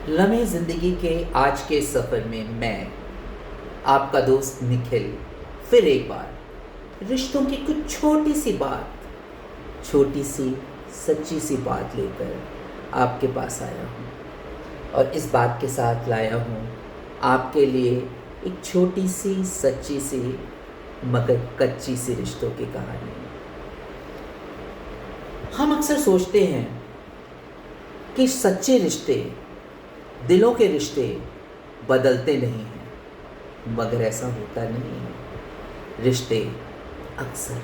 लम्हे ज़िंदगी के आज के सफ़र में मैं आपका दोस्त निखिल फिर एक बार रिश्तों की कुछ छोटी सी सच्ची सी बात लेकर आपके पास आया हूँ। और इस बात के साथ लाया हूँ आपके लिए एक छोटी सी सच्ची सी मगर कच्ची सी रिश्तों की कहानी। हम अक्सर सोचते हैं कि सच्चे रिश्ते, दिलों के रिश्ते बदलते नहीं हैं, मगर ऐसा होता नहीं है। रिश्ते अक्सर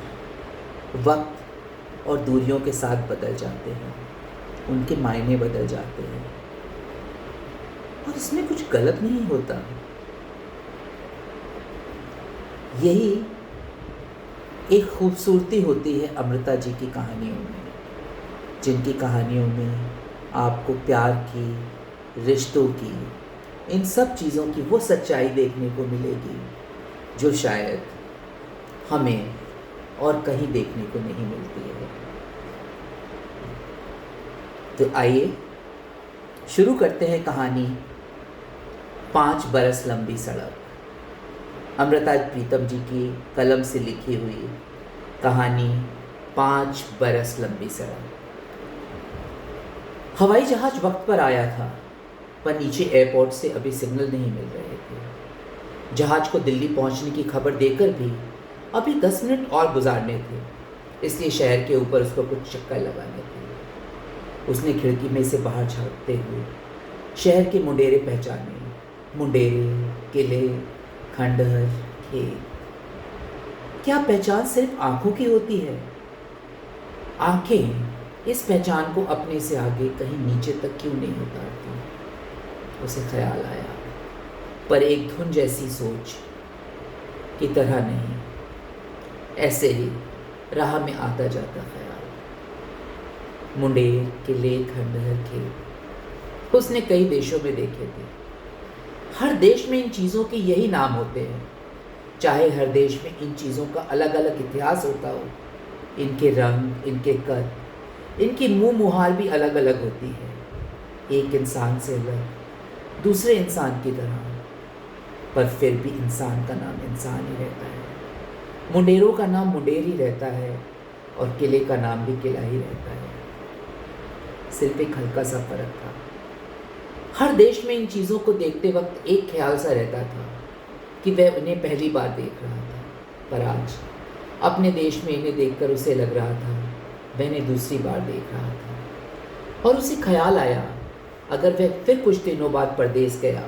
वक्त और दूरियों के साथ बदल जाते हैं, उनके मायने बदल जाते हैं और इसमें कुछ गलत नहीं होता। यही एक खूबसूरती होती है अमृता जी की कहानियों में, जिनकी कहानियों में आपको प्यार की, रिश्तों की, इन सब चीज़ों की वो सच्चाई देखने को मिलेगी जो शायद हमें और कहीं देखने को नहीं मिलती है। तो आइए शुरू करते हैं कहानी 5 बरस लंबी सड़क। अमृता प्रीतम जी की कलम से लिखी हुई कहानी 5 बरस लंबी सड़क। हवाई जहाज वक्त पर आया था, पर नीचे एयरपोर्ट से अभी सिग्नल नहीं मिल रहे थे। जहाज को दिल्ली पहुंचने की खबर देकर भी अभी 10 मिनट और गुजारने थे, इसलिए शहर के ऊपर उसको कुछ चक्कर लगाने थे। उसने खिड़की में से बाहर झांकते हुए शहर के मुंडेरे पहचाने, मुंडेरे, किले, खंडहर, खेत। क्या पहचान सिर्फ आंखों की होती है? आंखें इस पहचान को अपने से आगे कहीं नीचे तक क्यों नहीं उतारती? उसे ख्याल आया, पर एक धुन जैसी सोच की तरह नहीं, ऐसे ही राह में आता जाता ख्याल। मुंडेर, किले, खंडहर, खेत उसने कई देशों में देखे थे। हर देश में इन चीज़ों के यही नाम होते हैं, चाहे हर देश में इन चीज़ों का अलग अलग इतिहास होता हो। इनके रंग, इनके कद, इनकी मुँह मुहार भी अलग अलग होती है, एक इंसान से अलग, दूसरे इंसान की तरह, पर फिर भी इंसान का नाम इंसान ही रहता है। मुंडेरों का नाम मुंडेर ही रहता है और किले का नाम भी किला ही रहता है। सिर्फ एक हल्का सा फर्क था। हर देश में इन चीज़ों को देखते वक्त एक ख्याल सा रहता था कि वह उन्हें पहली बार देख रहा था, पर आज अपने देश में इन्हें देखकर उसे लग रहा था वह इन्हें दूसरी बार देख रहा था। और उसे ख्याल आया, अगर वह फिर कुछ दिनों बाद परदेश गया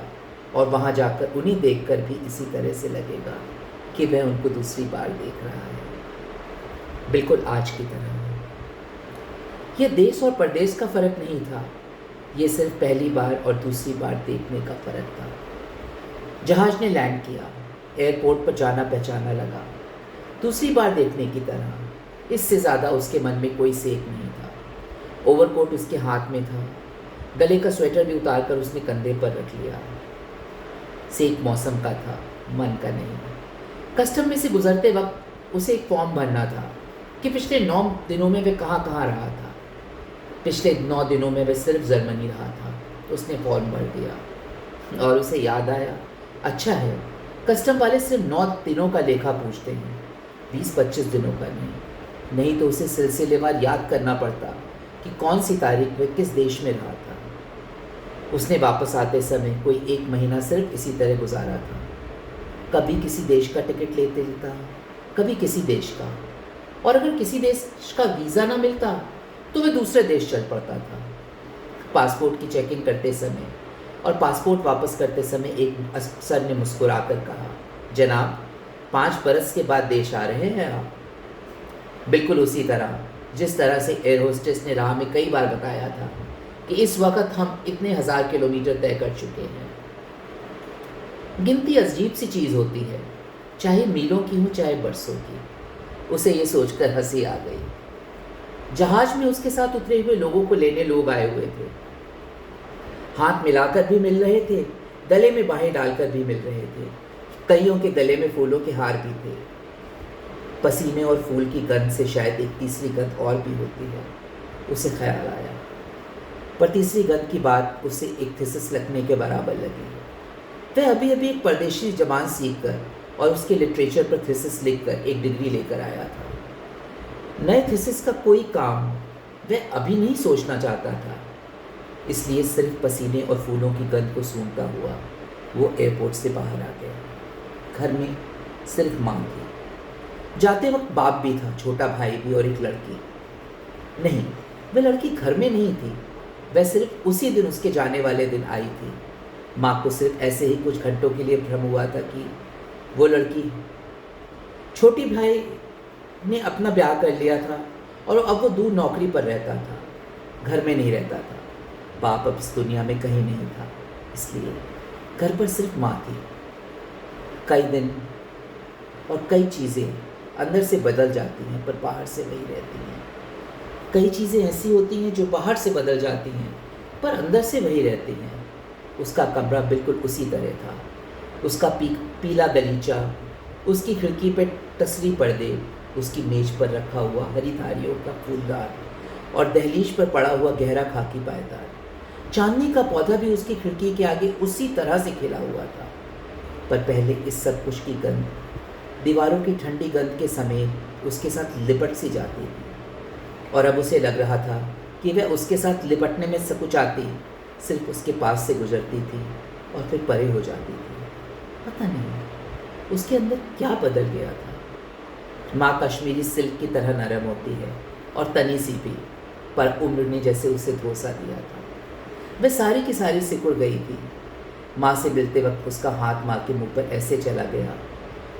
और वहाँ जाकर उन्हें देखकर भी इसी तरह से लगेगा कि वह उनको दूसरी बार देख रहा है, बिल्कुल आज की तरह। यह देश और परदेश का फ़र्क नहीं था, ये सिर्फ पहली बार और दूसरी बार देखने का फ़र्क था। जहाज ने लैंड किया, एयरपोर्ट पर जाना पहचाना लगा, दूसरी बार देखने की तरह। इससे ज़्यादा उसके मन में कोई सेक नहीं था। ओवरकोट उसके हाथ में था, गले का स्वेटर भी उतार कर उसने कंधे पर रख लिया। सेक मौसम का था, मन का नहीं। कस्टम में से गुजरते वक्त उसे एक फॉर्म भरना था कि पिछले 9 दिनों में वह कहाँ कहाँ रहा था। पिछले 9 दिनों में वह सिर्फ जर्मनी रहा था। उसने फॉर्म भर दिया और उसे याद आया, अच्छा है, कस्टम वाले सिर्फ 9 दिनों का लेखा पूछते हैं, 20-25 दिनों का नहीं तो उसे सिलसिलेवार याद करना पड़ता कि कौन सी तारीख वह किस देश में रहा था। उसने वापस आते समय कोई 1 महीना सिर्फ इसी तरह गुजारा था। कभी किसी देश का टिकट लेते लेता, कभी किसी देश का, और अगर किसी देश का वीज़ा ना मिलता तो वह दूसरे देश चल पड़ता था। पासपोर्ट की चेकिंग करते समय और पासपोर्ट वापस करते समय एक अफसर ने मुस्कुराकर कहा, जनाब, 5 बरस के बाद देश आ रहे हैं आप। बिल्कुल उसी तरह जिस तरह से एयर होस्टेस ने राह में कई बार बताया था कि इस वक्त हम इतने 1000 किलोमीटर तय कर चुके हैं। गिनती अजीब सी चीज़ होती है, चाहे मीलों की हो चाहे बरसों की। उसे ये सोचकर हंसी आ गई। जहाज में उसके साथ उतरे हुए लोगों को लेने लोग आए हुए थे। हाथ मिलाकर भी मिल रहे थे, गले में बाहें डालकर भी मिल रहे थे। कईयों के गले में फूलों के हार भी थे। पसीने और फूल की गंध से शायद एक तीसरी गंध और भी होती है, उसे ख्याल आया। पर तीसरी गंध की बात उसे एक थीसिस लिखने के बराबर लगी। वह अभी अभी एक परदेशी जबान सीखकर और उसके लिटरेचर पर थीसिस लिखकर एक डिग्री लेकर आया था। नए थीसिस का कोई काम वह अभी नहीं सोचना चाहता था, इसलिए सिर्फ पसीने और फूलों की गंध को सूंघता हुआ वो एयरपोर्ट से बाहर आ गया। घर में सिर्फ माँ थी। जाते वक्त बाप भी था, छोटा भाई भी और एक लड़की। नहीं, वह लड़की घर में नहीं थी, वह सिर्फ उसी दिन उसके जाने वाले दिन आई थी। माँ को सिर्फ ऐसे ही कुछ घंटों के लिए भ्रम हुआ था कि वो लड़की, छोटी भाई ने अपना ब्याह कर लिया था और अब वो दूर नौकरी पर रहता था, घर में नहीं रहता था। बाप अब इस दुनिया में कहीं नहीं था, इसलिए घर पर सिर्फ माँ थी। कई दिन और कई चीज़ें अंदर से बदल जाती हैं पर बाहर से वही रहती हैं। कई चीज़ें ऐसी होती हैं जो बाहर से बदल जाती हैं पर अंदर से वही रहती हैं। उसका कमरा बिल्कुल उसी तरह था। उसका पीला गलीचा, उसकी खिड़की पे तसरी पर्दे, उसकी मेज पर रखा हुआ हरी धारियों का फूलदार और दहलीज पर पड़ा हुआ गहरा खाकी पायदार। चांदनी का पौधा भी उसकी खिड़की के आगे उसी तरह से खिला हुआ था। पर पहले इस सब कुछ की गंध दीवारों की ठंडी गंध के समेत उसके साथ लिपट सी जाती थी, और अब उसे लग रहा था कि वह उसके साथ लिपटने में सकुचाती सिर्फ उसके पास से गुजरती थी और फिर परे हो जाती थी। पता नहीं उसके अंदर क्या बदल गया था। माँ कश्मीरी सिल्क की तरह नरम होती है और तनी सी भी, पर उम्र ने जैसे उसे धोसा दिया था। वह सारी की सारी सिकुड़ गई थी। माँ से मिलते वक्त उसका हाथ माँ के मुंह पर ऐसे चला गया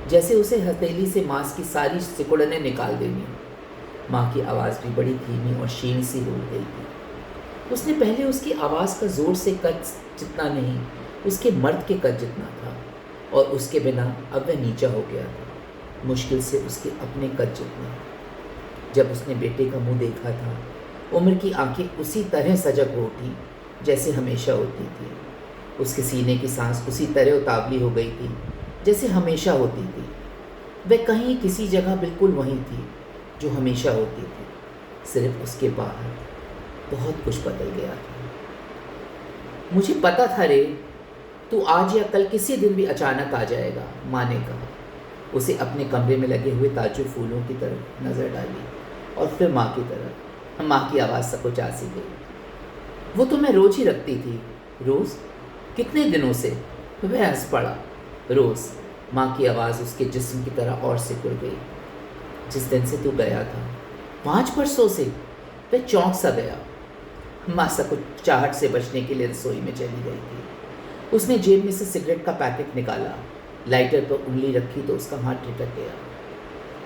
जैसे उसे हथेली से मांस की सारी सिकुड़ने निकाल देनी। माँ की आवाज़ भी बड़ी धीमी और क्षीण सी हो गई थी। उसने पहले उसकी आवाज़ का जोर से कद जितना नहीं, उसके मर्द के कद जितना था, और उसके बिना अब वह नीचा हो गया था, मुश्किल से उसके अपने कद जितना। जब उसने बेटे का मुंह देखा था, उम्र की आंखें उसी तरह सजग हो उठी जैसे हमेशा होती थी। उसके सीने की सांस उसी तरह उतावली हो गई थी जैसे हमेशा होती थी। वह कहीं किसी जगह बिल्कुल वहीं थी जो हमेशा होती थी, सिर्फ उसके बाहर बहुत कुछ बदल गया था। मुझे पता था रे, तू आज या कल किसी दिन भी अचानक आ जाएगा, माँ ने कहा। उसे अपने कमरे में लगे हुए ताजु फूलों की तरफ नज़र डाली और फिर माँ की तरफ। माँ की आवाज़ सकुचा सी गई। वो तो मैं रोज़ ही रखती थी। रोज़? कितने दिनों से? वह हंस पड़ा। रोज़। माँ की आवाज़ उसके जिस्म की तरह और सिकुड़ गई। जिस दिन से तू गया था, 5 वर्षों से? वह चौंक सा गया। माँ सकुचाहट से बचने के लिए रसोई में चली गई थी। उसने जेब में से सिगरेट का पैकेट निकाला, लाइटर पर उंगली रखी तो उसका हाथ ठिठक गया।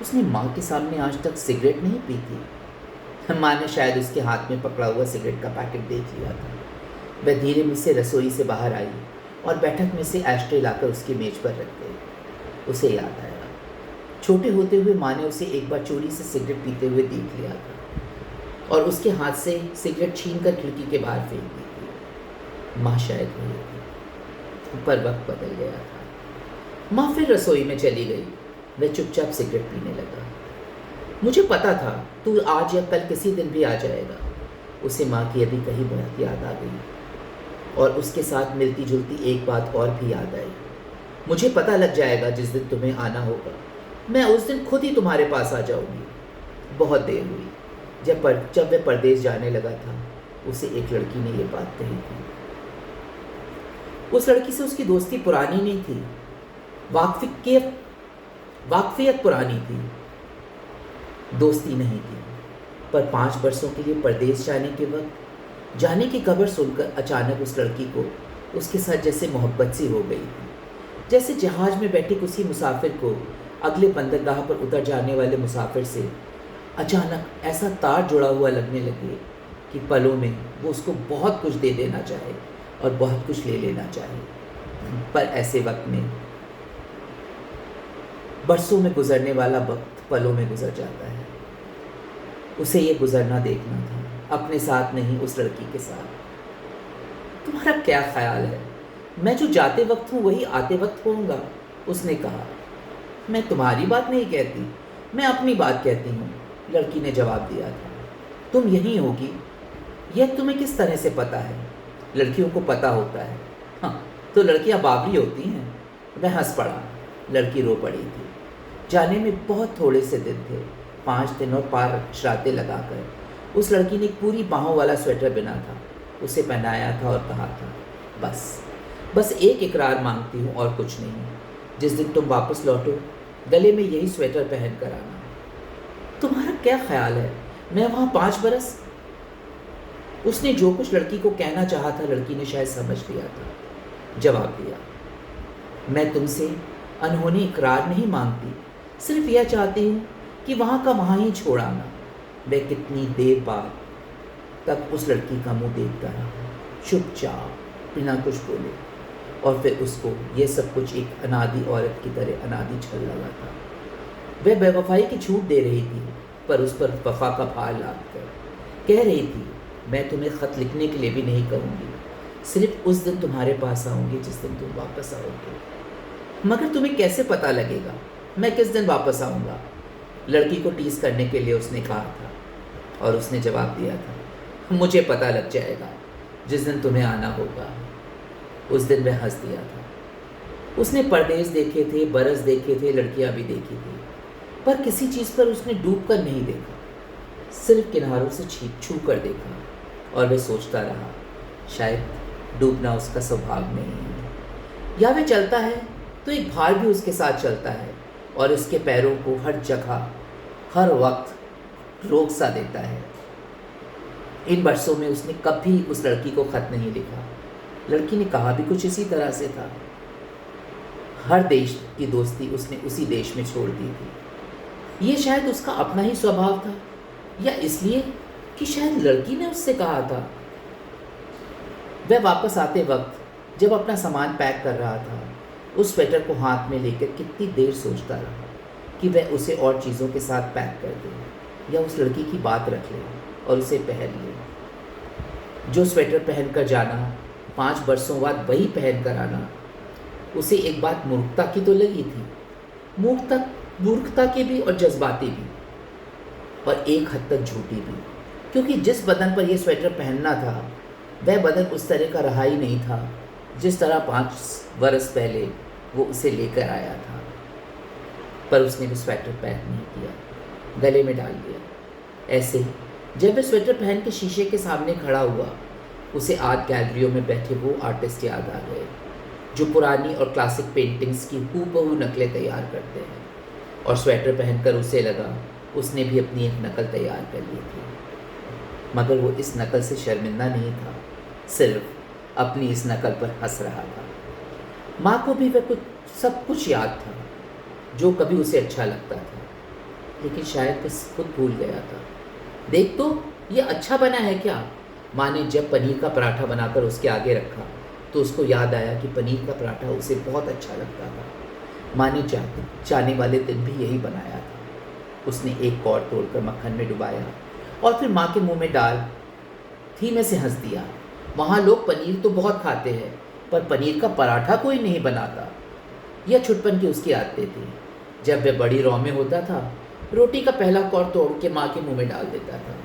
उसने माँ के सामने आज तक सिगरेट नहीं पी थी। माँ ने शायद उसके हाथ में पकड़ा हुआ सिगरेट का पैकेट देख लिया था। वह धीरे से रसोई से बाहर आई और बैठक में से एस्ट्रे लाकर उसकी मेज पर रख गई। उसे याद आया, छोटे होते हुए माँ ने उसे एक बार चोरी से सिगरेट पीते हुए देख लिया था और उसके हाथ से सिगरेट छीनकर खिड़की के बाहर फेंक दी थी। माँ शायद वही थी, पर वक्त बदल गया था। माँ फिर रसोई में चली गई। वह चुपचाप सिगरेट पीने लगा। मुझे पता था तू आज या कल किसी दिन भी आ जाएगा। उसे माँ की अभी कही बात याद आ गई और उसके साथ मिलती जुलती एक बात और भी याद आई। मुझे पता लग जाएगा जिस दिन तुम्हें आना होगा, मैं उस दिन खुद ही तुम्हारे पास आ जाऊंगी। बहुत देर हुई। जब वह परदेश जाने लगा था, उसे एक लड़की ने यह बात कही थी। उस लड़की से उसकी दोस्ती पुरानी नहीं थी, वाकफियत पुरानी थी, दोस्ती नहीं थी। पर 5 वर्षों के लिए परदेश जाने की खबर सुनकर अचानक उस लड़की को उसके साथ जैसे मोहब्बत सी हो गई थी। जैसे जहाज में बैठे किसी मुसाफिर को अगले बंदरगाह पर उतर जाने वाले मुसाफिर से अचानक ऐसा तार जुड़ा हुआ लगने लगे कि पलों में वो उसको बहुत कुछ दे देना चाहे और बहुत कुछ ले लेना चाहे। पर ऐसे वक्त में बरसों में गुजरने वाला वक्त पलों में गुजर जाता है। उसे ये गुजरना देखना था, अपने साथ नहीं, उस लड़की के साथ। तुम्हारा क्या ख्याल है, मैं जो जाते वक्त हूँ वही आते वक्त होऊंगा? उसने कहा। मैं तुम्हारी बात नहीं कहती, मैं अपनी बात कहती हूँ, लड़की ने जवाब दिया था। तुम यहीं होगी यह तुम्हें किस तरह से पता है? लड़कियों को पता होता है। हाँ, तो लड़कियां बावरी होती हैं। वह हंस पड़ा। लड़की रो पड़ी थी। जाने में बहुत थोड़े से दिन थे। 5 दिन और 5 रातें लगाकर उस लड़की ने एक पूरी बाहों वाला स्वेटर बुना था, उसे पहनाया था और कहा था, बस एक इकरार मांगती हूँ और कुछ नहीं। जिस दिन तुम वापस लौटो, गले में यही स्वेटर पहन कर आना। तुम्हारा क्या ख्याल है, मैं वहाँ 5 बरस? उसने जो कुछ लड़की को कहना चाहा था, लड़की ने शायद समझ लिया था। जवाब दिया, मैं तुमसे अनहोनी इकरार नहीं मांगती, सिर्फ यह चाहती हूँ कि वहाँ का वहाँ ही छोड़ आना। वह कितनी देर बाद तक उस लड़की का मुंह देखता रहा, चुपचाप, बिना कुछ बोले। और फिर उसको यह सब कुछ एक अनादि औरत की तरह अनादि छल लगा था। वह बेवफाई की छूट दे रही थी, पर उस पर वफा का भार लाद कर कह रही थी, मैं तुम्हें ख़त लिखने के लिए भी नहीं कहूँगी, सिर्फ उस दिन तुम्हारे पास आऊँगी जिस दिन तुम वापस आओगे। मगर तुम्हें कैसे पता लगेगा मैं किस दिन वापस आऊँगा? लड़की को टीस करने के लिए उसने कहा था, और उसने जवाब दिया था, मुझे पता लग जाएगा जिस दिन तुम्हें आना होगा। उस दिन वह हंस दिया था। उसने परदेश देखे थे, बरस देखे थे, लड़कियां भी देखी थी, पर किसी चीज़ पर उसने डूब कर नहीं देखा, सिर्फ किनारों से छू कर देखा। और वह सोचता रहा, शायद डूबना उसका स्वभाव नहीं है, या वह चलता है तो एक भार भी उसके साथ चलता है और इसके पैरों को हर जगह हर वक्त रोक सा देता है। इन वर्षों में उसने कभी उस लड़की को खत नहीं लिखा। लड़की ने कहा भी कुछ इसी तरह से था। हर देश की दोस्ती उसने उसी देश में छोड़ दी थी। ये शायद उसका अपना ही स्वभाव था, या इसलिए कि शायद लड़की ने उससे कहा था। वह वापस आते वक्त जब अपना सामान पैक कर रहा था, उस स्वेटर को हाथ में लेकर कितनी देर सोचता रहा कि वह उसे और चीज़ों के साथ पैक कर दे या उस लड़की की बात रख ले और उसे पहन ले। जो स्वेटर पहन कर जाना, 5 बरसों बाद वही पहन कर आना, उसे एक बात मूर्खता की तो लगी थी, मूर्खता की भी और जज्बाती भी, और एक हद तक झूठी भी, क्योंकि जिस बदन पर यह स्वेटर पहनना था वह बदन उस तरह का रहा ही नहीं था जिस तरह 5 बरस पहले वो उसे लेकर आया था। पर उसने भी स्वेटर पैक नहीं किया, गले में डाल लिया। ऐसे ही जब वह स्वेटर पहन के शीशे के सामने खड़ा हुआ, उसे आर्ट गैलरियों में बैठे वो आर्टिस्ट याद आ गए जो पुरानी और क्लासिक पेंटिंग्स की हूबहू नकलें तैयार करते हैं। और स्वेटर पहनकर उसे लगा उसने भी अपनी एक नकल तैयार कर ली थी, मगर वो इस नकल से शर्मिंदा नहीं था, सिर्फ अपनी इस नकल पर हंस रहा था। माँ को भी वह सब कुछ याद था जो कभी उसे अच्छा लगता था, लेकिन शायद वह खुद भूल गया था। देख तो, ये अच्छा बना है क्या? माँ ने जब पनीर का पराठा बनाकर उसके आगे रखा तो उसको याद आया कि पनीर का पराठा उसे बहुत अच्छा लगता था। माँ ने जाने वाले दिन भी यही बनाया था। उसने एक कौर तोड़कर मक्खन में डुबाया और फिर माँ के मुंह में डाल धीमे से हंस दिया। वहाँ लोग पनीर तो बहुत खाते हैं, पर पनीर का पराठा कोई नहीं बनाता। यह छुटपन की उसकी आदतें थी। जब वह बड़ी रौ में होता था, रोटी का पहला कौर तोड़ के माँ के मुंह में डाल देता था।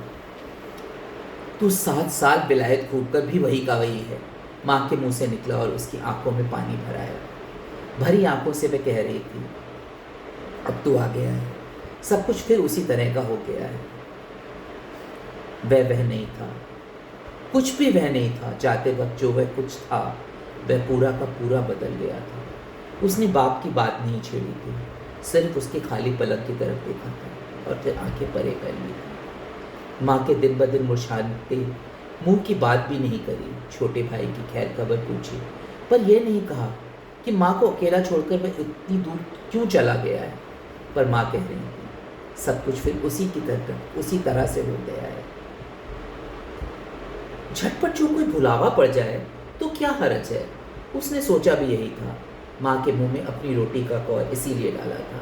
तू 7 साल विलायत घूमकर भी वही का वही है, माँ के मुंह से निकला और उसकी आंखों में पानी भर आया। भरी आंखों से वह कह रही थी, अब तू आ गया है, सब कुछ फिर उसी तरह का हो गया है। वह नहीं था, कुछ भी वह नहीं था। जाते वक्त जो वह कुछ था वह पूरा का पूरा बदल गया था। उसने बाप की बात नहीं छेड़ी थी, सिर्फ उसके खाली पलक की तरफ देखा था और फिर आंखें परे कर ली थी। माँ के दिन ब दिन मुरझाते मुंह की बात भी नहीं करी। छोटे भाई की खैर खबर पूछी, पर यह नहीं कहा कि माँ को अकेला छोड़कर वह इतनी दूर क्यों चला गया है। पर माँ कह रही थी, सब कुछ फिर उसी तरह से हो गया है। झटपट जो कोई भुलावा पड़ जाए तो क्या हर्ज है। उसने सोचा भी यही था। माँ के मुंह में अपनी रोटी का कौर इसीलिए डाला था।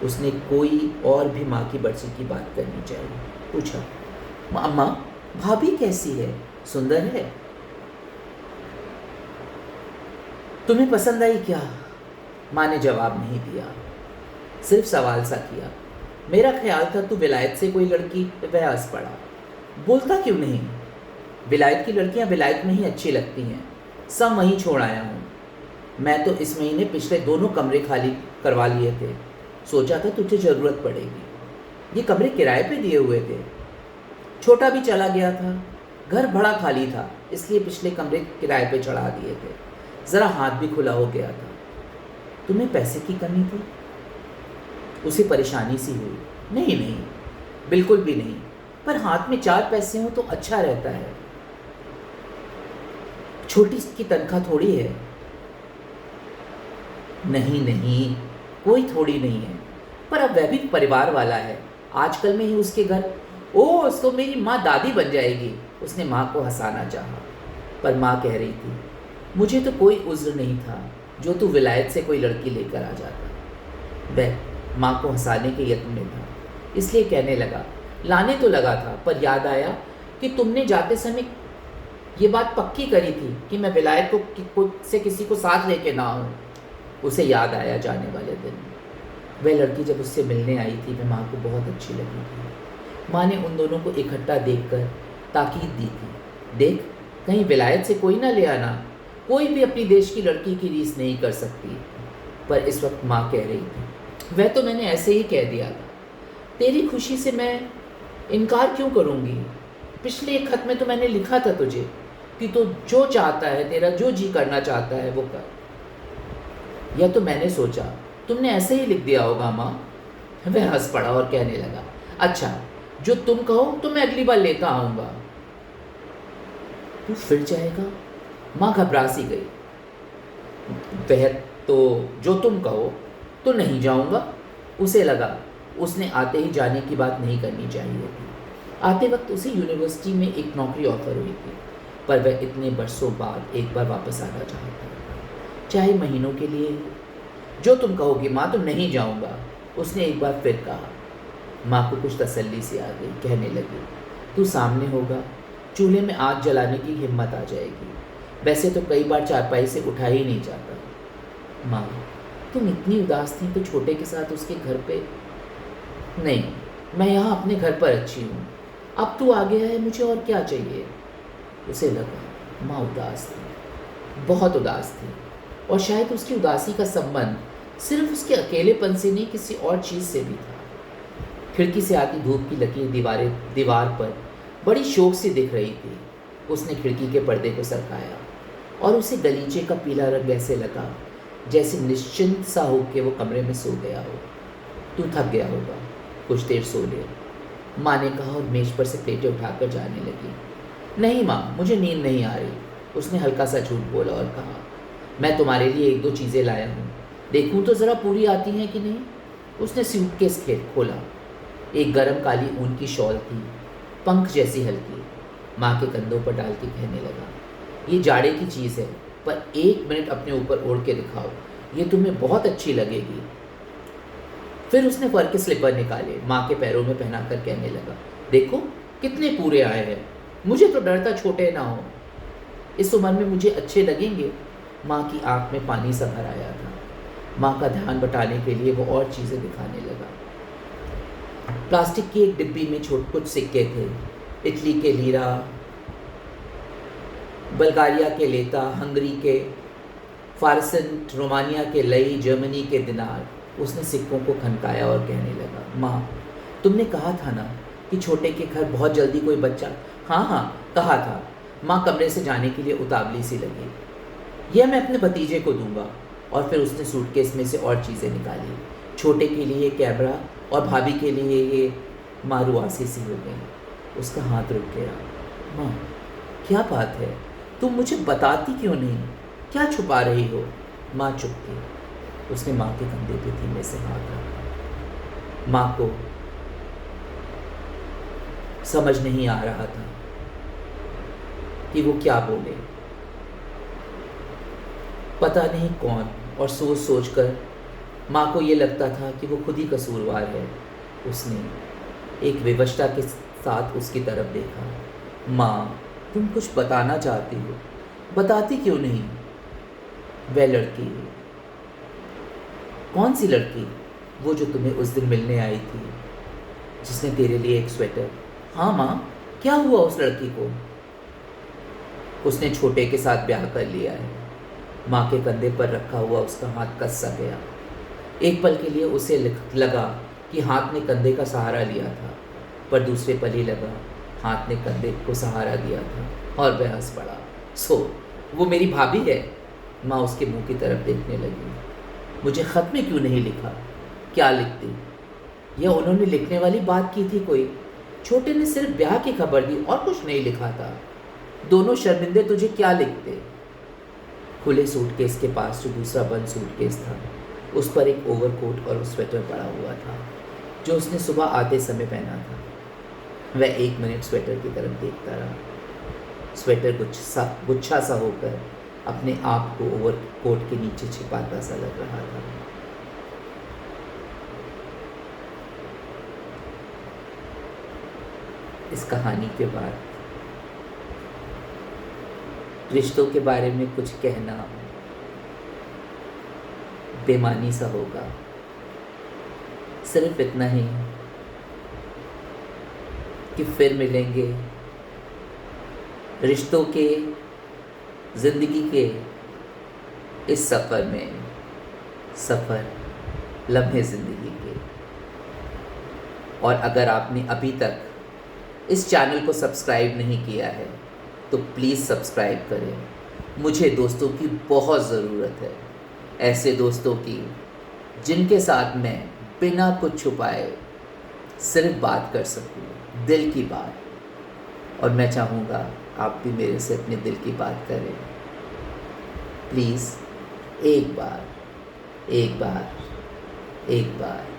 उसने कोई और भी माँ की बरसी की बात करनी चाहिए। पूछा, अम्मा भाभी कैसी है, सुंदर है, तुम्हें पसंद आई क्या? माँ ने जवाब नहीं दिया, सिर्फ सवाल सा किया। मेरा ख्याल था तू विलायत से कोई लड़की। वह हंस पड़ा। बोलता क्यों नहीं? विलायत की लड़कियां विलायत में ही अच्छी लगती हैं, सब वहीं छोड़ आया हूँ। मैं तो इस महीने पिछले दोनों कमरे खाली करवा लिए थे, सोचा था तुझे ज़रूरत पड़ेगी। ये कमरे किराए पे दिए हुए थे, छोटा भी चला गया था, घर बड़ा खाली था, इसलिए पिछले कमरे किराए पे चढ़ा दिए थे। ज़रा हाथ भी खुला हो गया था। तुम्हें पैसे की कमी थी? उसे परेशानी सी हुई। नहीं नहीं, बिल्कुल भी नहीं, पर हाथ में 4 पैसे हो तो अच्छा रहता है। छोटी की तनख्वाह थोड़ी है। नहीं नहीं, कोई थोड़ी नहीं है, पर अब वह भी परिवार वाला है। आजकल में ही उसके घर, ओह तो मेरी माँ दादी बन जाएगी। उसने माँ को हंसाना चाहा, पर माँ कह रही थी, मुझे तो कोई उज्र नहीं था जो तू विलायत से कोई लड़की लेकर आ जाता। वह माँ को हंसाने के यत्न में था, इसलिए कहने लगा, लाने तो लगा था, पर याद आया कि तुमने जाते समय ये बात पक्की करी थी कि मैं विलायत को से किसी को साथ लेके ना आऊँ। उसे याद आया जाने वाले दिन। वह लड़की जब उससे मिलने आई थी, वह माँ को बहुत अच्छी लगी थी। माँ ने उन दोनों को इकट्ठा देखकर ताकीद दी थी, देख कहीं विलायत से कोई ना ले आना, कोई भी अपनी देश की लड़की की रीस नहीं कर सकती। पर इस वक्त माँ कह रही थी, वह तो मैंने ऐसे ही कह दिया था, तेरी खुशी से मैं इनकार क्यों करूँगी। पिछले एक खत में तो मैंने लिखा था तुझे कि तू जो चाहता है, तेरा जो जी करना चाहता है वो कर। या तो मैंने सोचा तुमने ऐसे ही लिख दिया होगा माँ। वह हंस पड़ा और कहने लगा, अच्छा जो तुम कहो तो मैं अगली बार लेता आऊँगा। तू फिर जाएगा? माँ घबरा सी गई। वह तो जो तुम कहो तो नहीं जाऊँगा। उसे लगा उसने आते ही जाने की बात नहीं करनी चाहिए थी। आते वक्त उसे यूनिवर्सिटी में एक नौकरी ऑफर हुई थी, पर वह इतने बरसों बाद एक बार वापस आना चाहता था, चाहे महीनों के लिए। जो तुम कहोगी माँ, तो नहीं जाऊँगा, उसने एक बार फिर कहा। माँ को कुछ तसल्ली सी आ गई, कहने लगी, तू सामने होगा, चूल्हे में आग जलाने की हिम्मत आ जाएगी। वैसे तो कई बार चारपाई से उठा ही नहीं जाता। माँ, तुम इतनी उदास थी तो छोटे के साथ उसके घर पे? नहीं, मैं यहाँ अपने घर पर अच्छी हूँ। अब तू आ गया है, मुझे और क्या चाहिए। उसे लगा माँ उदास थी, बहुत उदास थी, और शायद उसकी उदासी का संबंध सिर्फ उसके अकेलेपन से नहीं, किसी और चीज़ से भी था। खिड़की से आती धूप की लकीर दीवार पर बड़ी शौक से दिख रही थी। उसने खिड़की के पर्दे को सरकाया और उसे गलीचे का पीला रंग ऐसे लगा जैसे निश्चिंत सा होकर वो कमरे में सो गया हो। तू थक गया होगा, कुछ देर सो ले, माँ ने कहा और मेज पर से प्लेटें उठाकर जाने लगी। नहीं माँ, मुझे नींद नहीं आ रही, उसने हल्का सा झूठ बोला और कहा, मैं तुम्हारे लिए 1-2 चीज़ें लाया हूँ, देखूँ तो ज़रा पूरी आती हैं कि नहीं। उसने सूटकेस खोला। एक गरम काली ऊन की शॉल थी, पंख जैसी हल्की। माँ के कंधों पर डाल के कहने लगा, ये जाड़े की चीज़ है, पर 1 मिनट अपने ऊपर ओढ़ के दिखाओ, ये तुम्हें बहुत अच्छी लगेगी। फिर उसने फर के स्लीपर निकाले, माँ के पैरों में पहनाकर कहने लगा, देखो कितने पूरे आए हैं, मुझे तो डर था छोटे ना हो, इस उम्र में मुझे अच्छे लगेंगे। माँ की आंख में पानी सा भर आया था। माँ का ध्यान बटाने के लिए वो और चीज़ें दिखाने लगा। प्लास्टिक की एक डिब्बी में कुछ सिक्के थे, इटली के लीरा, बल्गारिया के लेता, हंगरी के फारसेंट, रोमानिया के लई, जर्मनी के दिनार। उसने सिक्कों को खनकाया और कहने लगा, माँ तुमने कहा था ना कि छोटे के घर बहुत जल्दी कोई बच्चा। हाँ हाँ कहा था। माँ कमरे से जाने के लिए उतावली सी लगी। यह मैं अपने भतीजे को दूंगा। और फिर उसने सूटकेस में से और चीज़ें निकाली। छोटे के लिए कैमरा और भाभी के लिए ये। माँ रुआसी सी हो गई। उसका हाथ रुक गया। माँ क्या बात है, तुम मुझे बताती क्यों नहीं, क्या छुपा रही हो। माँ चुप थी। उसने माँ के कंधे पे धीमे से हाथ रखा। माँ को समझ नहीं आ रहा था कि वो क्या बोले। पता नहीं कौन, और सोच सोच कर माँ को ये लगता था कि वो खुद ही कसूरवार है। उसने एक विवशता के साथ उसकी तरफ देखा। माँ तुम कुछ बताना चाहती हो, बताती क्यों नहीं। वह लड़की, कौन सी लड़की? वो जो तुम्हें उस दिन मिलने आई थी, जिसने तेरे लिए एक स्वेटर। हाँ माँ, क्या हुआ उस लड़की को? उसने छोटे के साथ ब्याह कर लिया है। माँ के कंधे पर रखा हुआ उसका हाथ कस सा गया। एक पल के लिए उसे लगा कि हाथ ने कंधे का सहारा लिया था, पर दूसरे पल ही लगा हाथ ने कंधे को सहारा दिया था और वह हंस पड़ा। सो वो मेरी भाभी है। माँ उसके मुंह की तरफ देखने लगी। मुझे ख़त में क्यों नहीं लिखा? क्या लिखती? यह उन्होंने लिखने वाली बात की थी कोई? छोटे ने सिर्फ ब्याह की खबर दी और कुछ नहीं लिखा था। दोनों शर्मिंदे तुझे क्या लिखते? खुले सूटकेस के पास जो दूसरा बंद सूटकेस था, उस पर एक ओवरकोट और स्वेटर पड़ा हुआ था जो उसने सुबह आते समय पहना था। वह 1 मिनट स्वेटर की तरफ देखता रहा। स्वेटर गुच्छा सा होकर अपने आप को ओवरकोट के नीचे छिपाता सा लग रहा था। इस कहानी के बाद रिश्तों के बारे में कुछ कहना बेमानी सा होगा। सिर्फ इतना ही कि फिर मिलेंगे रिश्तों के, ज़िंदगी के इस सफ़र में, सफ़र लम्हे ज़िंदगी के। और अगर आपने अभी तक इस चैनल को सब्सक्राइब नहीं किया है तो प्लीज़ सब्सक्राइब करें। मुझे दोस्तों की बहुत ज़रूरत है, ऐसे दोस्तों की जिनके साथ मैं बिना कुछ छुपाए सिर्फ बात कर सकूं, दिल की बात। और मैं चाहूँगा आप भी मेरे से अपने दिल की बात करें। प्लीज़ एक बार, एक बार, एक बार।